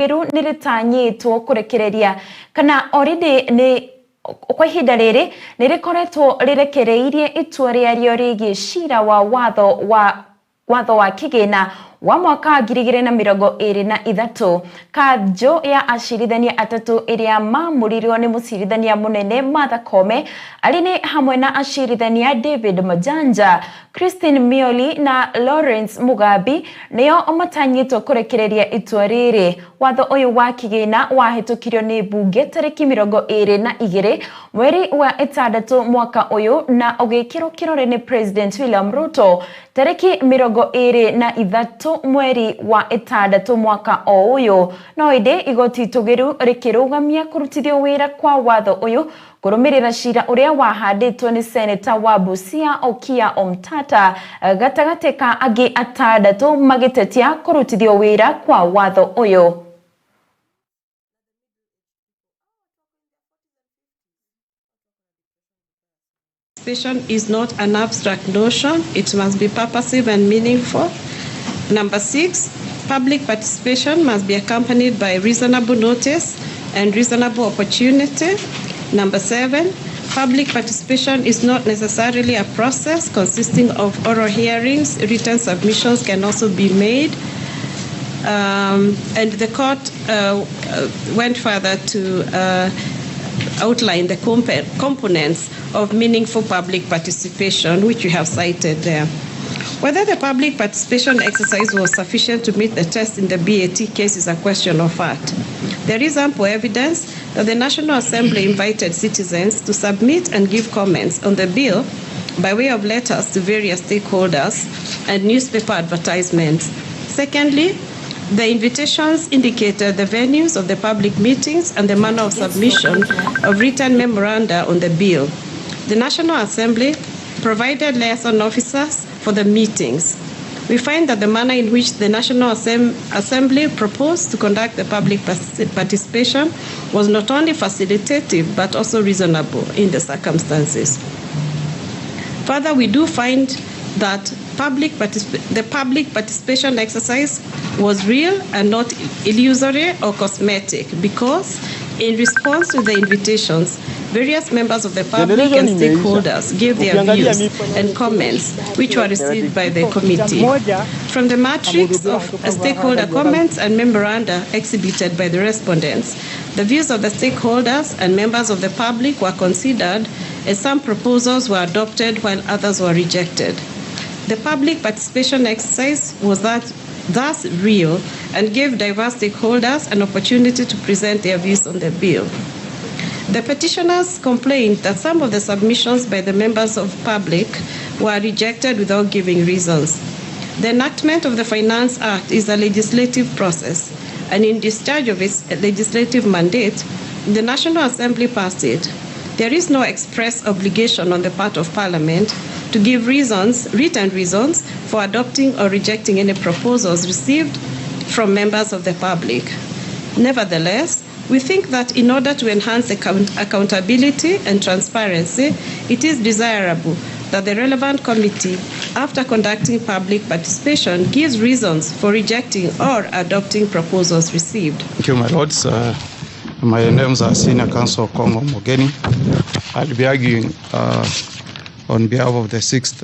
Riru niritanyitwo kurekereria kana already ni kwa ihinda riri nirikoretwo rirekereirie itua rĩario rĩgiĩ cira wa watho wa kigina wa mwaka 2023 kanjo ya acirithania atatu iria mamurirwo ni mucirithania munene Martha Koome arini hamwe na acirithania David Majanja, Christine Mioli na Lawrence Mugabi nio matanyitwo kurekereria itua riri. Watho uyu wa kigina wahitukirio ni bunge tariki 22 mweri wa 6 mwaka uyu na ugikirwo kirore ni President William Ruto tariki 23 mweri wa 6 mwaka uyu. No inde igoti tugiru rikirugamia kurutithio wira kwa watho uyu kurumirira cira uria wahanditwo ni Senator wa Busia Okia Omtata gatagate ka agi 6 magitetia kurutithio wira kwa watho uyu. Participation is not an abstract notion. It must be purposive and meaningful. Number 6, public participation must be accompanied by reasonable notice and reasonable opportunity. Number 7, public participation is not necessarily a process consisting of oral hearings. Written submissions can also be made. And the court went further to outline the components of meaningful public participation, which we have cited there. Whether the public participation exercise was sufficient to meet the test in the BAT case is a question of fact. There is ample evidence that the National Assembly invited citizens to submit and give comments on the bill by way of letters to various stakeholders and newspaper advertisements. Secondly, the invitations indicated the venues of the public meetings and the manner of submission of written memoranda on the bill. The National Assembly provided liaison officers for the meetings. We find that the manner in which the National Assembly proposed to conduct the public participation was not only facilitative but also reasonable in the circumstances. Further, we do find that the public participation exercise was real and not illusory or cosmetic, because in response to the invitations, various members of the public and stakeholders gave their views and comments, which were received by the committee. From the matrix of stakeholder comments and memoranda exhibited by the respondents, the views of the stakeholders and members of the public were considered, as some proposals were adopted while others were rejected. The public participation exercise was thus real and gave diverse stakeholders an opportunity to present their views on the bill. The petitioners complained that some of the submissions by the members of the public were rejected without giving reasons. The enactment of the Finance Act is a legislative process, and in discharge of its legislative mandate, the National Assembly passed it. There is no express obligation on the part of Parliament to give written reasons for adopting or rejecting any proposals received from members of the public. Nevertheless, we think that in order to enhance accountability and transparency, it is desirable that the relevant committee, after conducting public participation, gives reasons for rejecting or adopting proposals received. Thank you, my lords. My name is Senior Counsel Kongo Mogeni. I'll be arguing on behalf of the 6th